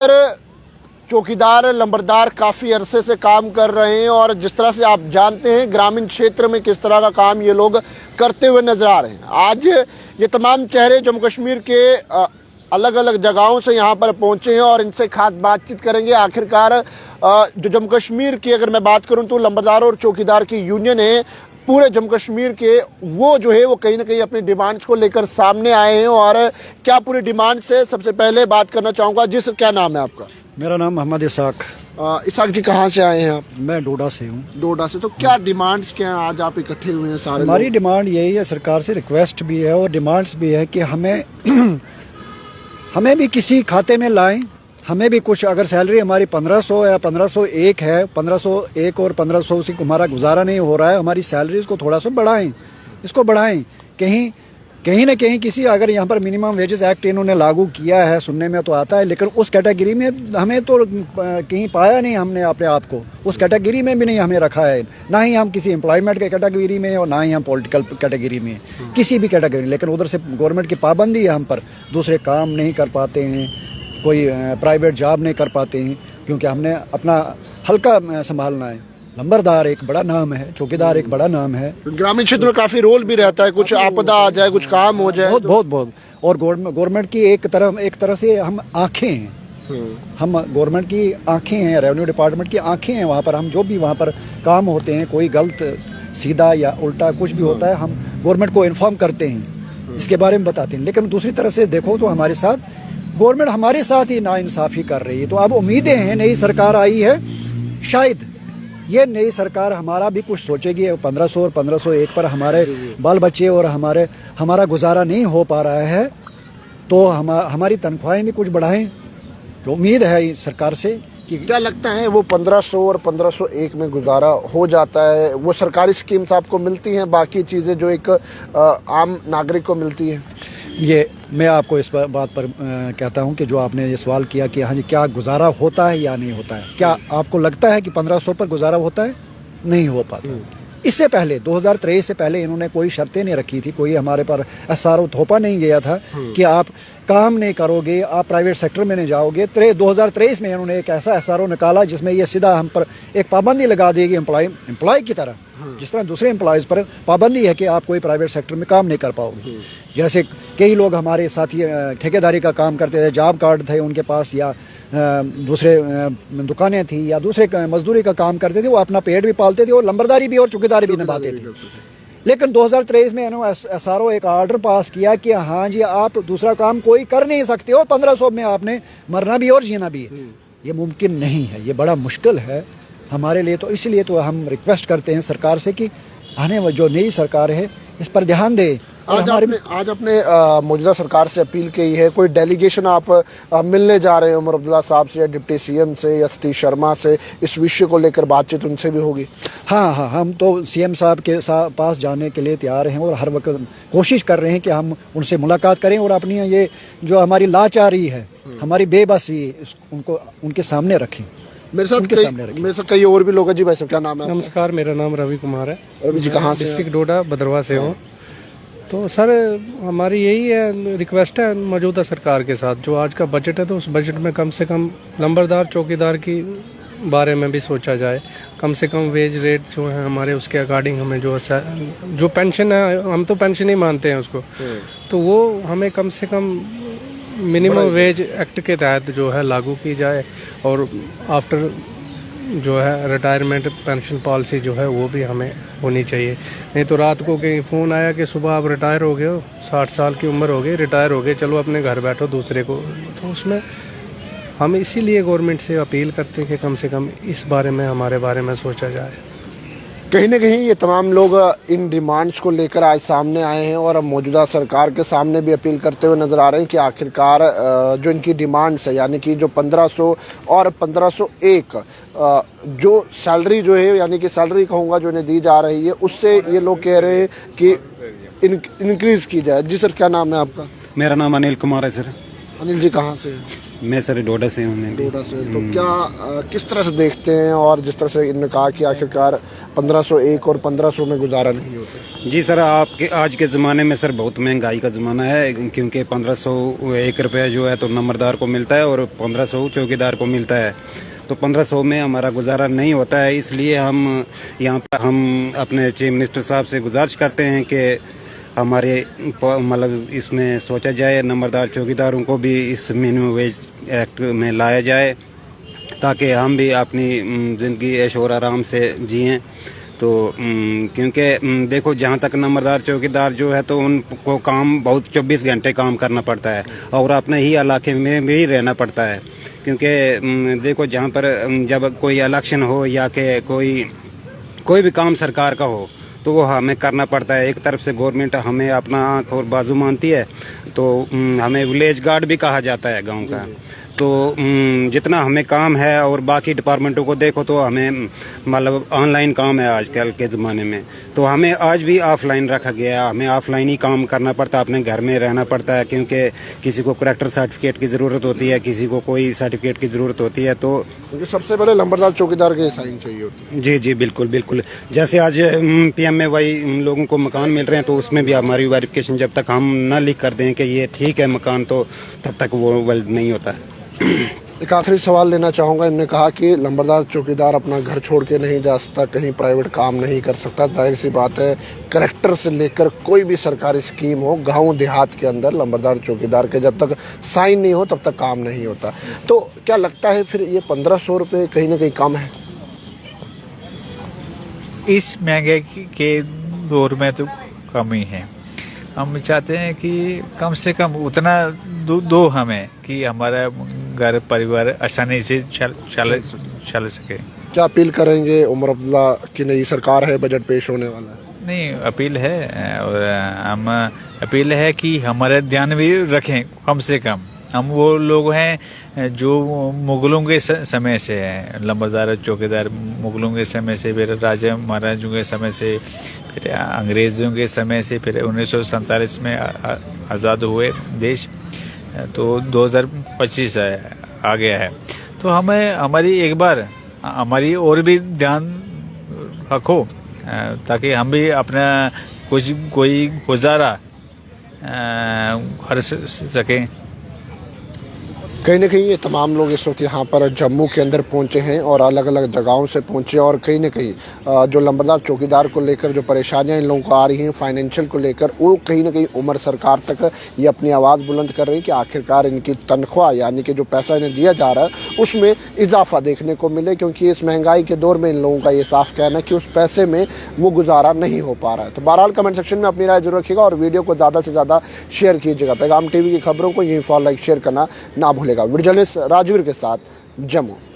चौकीदार लंबरदार काफ़ी अरसे से काम कर रहे हैं और जिस तरह से आप जानते हैं ग्रामीण क्षेत्र में किस तरह का काम ये लोग करते हुए नजर आ रहे हैं। आज ये तमाम चेहरे जम्मू कश्मीर के अलग अलग जगहों से यहाँ पर पहुँचे हैं और इनसे खास बातचीत करेंगे। आखिरकार जो जम्मू कश्मीर की अगर मैं बात करूँ तो लंबरदार और चौकीदार की यूनियन है पूरे जम्मू कश्मीर के, वो जो है वो कहीं ना कहीं अपनी डिमांड्स को लेकर सामने आए हैं। और क्या पूरी डिमांड्स है, सबसे पहले बात करना चाहूँगा। जिस क्या नाम है आपका? मेरा नाम मोहम्मद इसाक। इसाक जी कहाँ से आए हैं आप? मैं डोडा से हूँ। डोडा से। तो क्या डिमांड्स क्या हैं, आज आप इकट्ठे हुए हैं सारे? हमारी डिमांड यही है, सरकार से रिक्वेस्ट भी है और डिमांड्स भी है कि हमें भी किसी खाते में लाएं। हमें भी कुछ, अगर सैलरी हमारी 1500 या 1501 है, 1501 और 1500 से हमारा गुजारा नहीं हो रहा है, हमारी सैलरी को थोड़ा सा बढ़ाएं, इसको बढ़ाएं। कहीं ना कहीं किसी, अगर यहाँ पर मिनिमम वेजेस एक्ट इन्होंने लागू किया है, सुनने में तो आता है, लेकिन उस कैटेगरी में हमें तो कहीं पाया नहीं हमने अपने आप को, उस कैटेगरी में भी नहीं हमें रखा है। ना ही हम किसी एम्प्लॉयमेंट के कैटेगरी में और ना ही हम पॉलिटिकल कैटेगरी में, किसी भी कैटेगरी। लेकिन उधर से गवर्नमेंट की पाबंदी है हम पर, दूसरे काम नहीं कर पाते हैं, कोई प्राइवेट जॉब नहीं कर पाते हैं, क्योंकि हमने अपना हल्का संभालना है। लंबरदार एक बड़ा नाम है, चौकीदार एक बड़ा नाम है। ग्रामीण क्षेत्र में काफी रोल भी रहता है, कुछ आपदा आ जाए, कुछ काम हो जाए, बहुत। और गवर्नमेंट की एक तरह से हम आंखें हैं, हम गवर्नमेंट की आंखें हैं, रेवेन्यू डिपार्टमेंट की आंखें हैं। वहाँ पर हम जो भी वहाँ पर काम होते हैं, कोई गलत सीधा या उल्टा कुछ भी होता है, हम गवर्नमेंट को इन्फॉर्म करते हैं, इसके बारे में बताते हैं। लेकिन दूसरी तरह से देखो तो हमारे साथ गवर्नमेंट हमारे साथ ही नाइंसाफ़ी कर रही है। तो अब उम्मीदें हैं, नई सरकार आई है, शायद ये नई सरकार हमारा भी कुछ सोचेगी। 1500 और 1501 पर हमारे बाल बच्चे और हमारा गुजारा नहीं हो पा रहा है, तो हमारी तनख्वाहें भी कुछ बढ़ाएं। तो उम्मीद है सरकार से कि क्या लगता है वो 1500 और 1501 में गुजारा हो जाता है? वो सरकारी स्कीम्स आपको मिलती हैं, बाकी चीज़ें जो एक आम नागरिक को मिलती है? ये मैं आपको इस बात पर कहता हूं कि जो आपने ये सवाल किया कि हाँ जी क्या गुजारा होता है या नहीं होता है, क्या आपको लगता है कि 1500 पर गुजारा होता है? नहीं हो पाता। इससे पहले 2023 से पहले इन्होंने कोई शर्तें नहीं रखी थी, कोई हमारे पर एसआरओ थोपा नहीं गया था कि आप काम नहीं करोगे, आप प्राइवेट सेक्टर में नहीं जाओगे। 2023 में इन्होंने एक ऐसा एसआरओ निकाला जिसमें ये सीधा हम पर एक पाबंदी लगा देगी, एम्प्लॉय की तरह, जिस तरह दूसरे एम्प्लॉयज़ पर पाबंदी है कि आप कोई प्राइवेट सेक्टर में काम नहीं कर पाओगे। जैसे कई लोग हमारे साथी ठेकेदारी का काम करते थे, जॉब कार्ड थे उनके पास, या दूसरे दुकानें थी, या दूसरे मजदूरी का काम करते थे, वो अपना पेट भी पालते थे और लंबरदारी भी और चौकीदारी भी निभाते थे। लेकिन 2023 में इन्होंने एसआरओ एक ऑर्डर पास किया कि हाँ जी आप दूसरा काम कोई कर नहीं सकते हो, 1500 में आपने मरना भी और जीना भी है। ये मुमकिन नहीं है, ये बड़ा मुश्किल है हमारे लिए। तो इसलिए तो हम रिक्वेस्ट करते हैं सरकार से कि आने वाली जो नई सरकार है इस पर ध्यान दे। आज अपने मौजूदा सरकार से अपील की है, कोई डेलीगेशन आप मिलने जा रहे हैं उमर अब्दुल्ला साहब से या डिप्टी सीएम से या सतीश शर्मा से, इस विषय को लेकर बातचीत उनसे भी होगी? हाँ, हम तो सीएम साहब के पास जाने के लिए तैयार हैं और हर वक्त कोशिश कर रहे हैं कि हम उनसे मुलाकात करें और अपनी ये जो हमारी लाचारी है, हमारी बेबसी, उनको उनके सामने रखें। मेरे साथ कई और भी लोग हैं। जी भाई साहब क्या नाम है? नमस्कार, मेरा नाम रवि कुमार है। रवि जी कहाँ से? डिस्ट्रिक्ट डोडा भद्रवा से हूँ। तो सर हमारी यही है, रिक्वेस्ट है मौजूदा सरकार के साथ, जो आज का बजट है तो उस बजट में कम से कम लंबरदार चौकीदार की बारे में भी सोचा जाए। कम से कम वेज रेट जो है हमारे, उसके अकॉर्डिंग हमें जो पेंशन है, हम तो पेंशन ही मानते हैं उसको, तो वो हमें कम से कम मिनिमम वेज एक्ट के तहत जो है लागू की जाए। और आफ्टर जो है रिटायरमेंट पेंशन पॉलिसी जो है वो भी हमें होनी चाहिए। नहीं तो रात को कहीं फ़ोन आया कि सुबह आप रिटायर हो गए हो, 60 साल की उम्र हो गई, रिटायर हो गए, चलो अपने घर बैठो दूसरे को। तो उसमें हम इसीलिए गवर्नमेंट से अपील करते हैं कि कम से कम इस बारे में, हमारे बारे में सोचा जाए। कहीं ना कहीं ये तमाम लोग इन डिमांड्स को लेकर आज सामने आए हैं और मौजूदा सरकार के सामने भी अपील करते हुए नजर आ रहे हैं कि आखिरकार जो इनकी डिमांड्स है, यानी कि जो 1500 और 1501 जो सैलरी जो है, यानी कि सैलरी कहूँगा जो इन्हें दी जा रही है, उससे ये लोग कह रहे हैं कि इंक्रीज की जाए। जी सर क्या नाम है आपका? मेरा नाम अनिल कुमार है सर। अनिल जी कहाँ से? मैं सर डोडा से हूँ। मैं भी डोडा से तो क्या किस तरह से देखते हैं, और जिस तरह से इन्होंने कहा कि आखिरकार 1501 और 1500 में गुजारा नहीं होता। जी सर, आपके आज के ज़माने में सर बहुत महंगाई का ज़माना है, क्योंकि 1501 रुपया जो है तो नंबरदार को मिलता है और 1500 चौकीदार को मिलता है। तो 1500 में हमारा गुजारा नहीं होता है। इसलिए हम यहाँ पर हम अपने चीफ मिनिस्टर साहब से गुजारिश करते हैं कि हमारे मतलब इसमें सोचा जाए, नंबरदार चौकीदारों को भी इस मिनिमम वेज एक्ट में लाया जाए, ताकि हम भी अपनी ज़िंदगी ऐश और आराम से जिएं। तो क्योंकि देखो, जहाँ तक नंबरदार चौकीदार जो है तो उनको काम बहुत 24 घंटे काम करना पड़ता है और अपने ही इलाके में भी रहना पड़ता है। क्योंकि देखो, जहाँ पर जब कोई इलेक्शन हो या कि कोई भी काम सरकार का हो तो वो हमें करना पड़ता है। एक तरफ से गवर्नमेंट हमें अपना आँख और बाजू मानती है, तो हमें विलेज गार्ड भी कहा जाता है गांव का। तो जितना हमें काम है, और बाकी डिपार्टमेंटों को देखो तो हमें मतलब ऑनलाइन काम है आजकल के ज़माने में, तो हमें आज भी ऑफलाइन रखा गया है। हमें ऑफलाइन ही काम करना पड़ता है, अपने घर में रहना पड़ता है, क्योंकि किसी को करैक्टर सर्टिफिकेट की ज़रूरत होती है, किसी को कोई सर्टिफिकेट की ज़रूरत होती है। तो क्योंकि सबसे बड़े नंबरदार चौकीदार के साइन चाहिए होती है। जी जी, बिल्कुल बिल्कुल। जैसे आज PM में वही लोगों को मकान मिल रहे हैं, तो उसमें भी हमारी वेरिफिकेशन जब तक हम ना लिख कर दें कि ये ठीक है मकान, तो तब तक वो वैलिड नहीं होता है। एक आखिरी सवाल लेना चाहूँगा। इन्होंने कहा कि नंबरदार चौकीदार अपना घर छोड़ के नहीं जा सकता, कहीं प्राइवेट काम नहीं कर सकता। जाहिर सी बात है, कलेक्टर से लेकर कोई भी सरकारी स्कीम हो, गांव देहात के अंदर नंबरदार चौकीदार के जब तक साइन नहीं हो तब तक काम नहीं होता। तो क्या लगता है फिर ये 1500 रुपये कहीं ना कहीं कम है? इस महंगे के दौर में तो कम ही है। हम चाहते हैं कि कम से कम उतना दो हमें कि हमारा घर परिवार आसानी से चल सके। क्या अपील करेंगे उमर अब्दुल्ला की नई सरकार है, बजट पेश होने वाला है? नहीं, अपील है, और हम अपील है कि हमारा ध्यान भी रखें। कम से कम हम वो लोग हैं जो मुगलों के समय से हैं, नंबरदार चौकीदार मुगलों के समय से, फिर राजा महाराजों के समय से, फिर अंग्रेज़ों के समय से, फिर 1947 में आज़ाद हुए देश, तो 2025 आ गया है। तो हमें हमारी एक बार हमारी और भी ध्यान रखो, ताकि हम भी अपना कोई गुजारा कर सकें। कहीं ना कहीं ये तमाम लोग इस वक्त यहाँ पर जम्मू के अंदर पहुँचे हैं और अलग अलग जगहों से पहुँचे, और कहीं ना कहीं जो नंबरदार चौकीदार को लेकर जो परेशानियाँ इन लोगों को आ रही हैं फाइनेंशियल को लेकर, वो कहीं ना कहीं उमर सरकार तक ये अपनी आवाज़ बुलंद कर रही है कि आखिरकार इनकी तनख्वाह यानी कि जो पैसा इन्हें दिया जा रहा है उसमें इजाफा देखने को मिले, क्योंकि इस महंगाई के दौर में इन लोगों का ये साफ कहना है कि उस पैसे में वो गुजारा नहीं हो पा रहा है। तो बहरहाल कमेंट सेक्शन में अपनी राय जरूर रखिएगा और वीडियो को ज़्यादा से ज़्यादा शेयर कीजिएगा। पैगाम TV की खबरों को यहीं फॉलो लाइक शेयर करना ना भूलेगा। वीडियो जर्नलिस्ट राजवीर के साथ, जम्मू।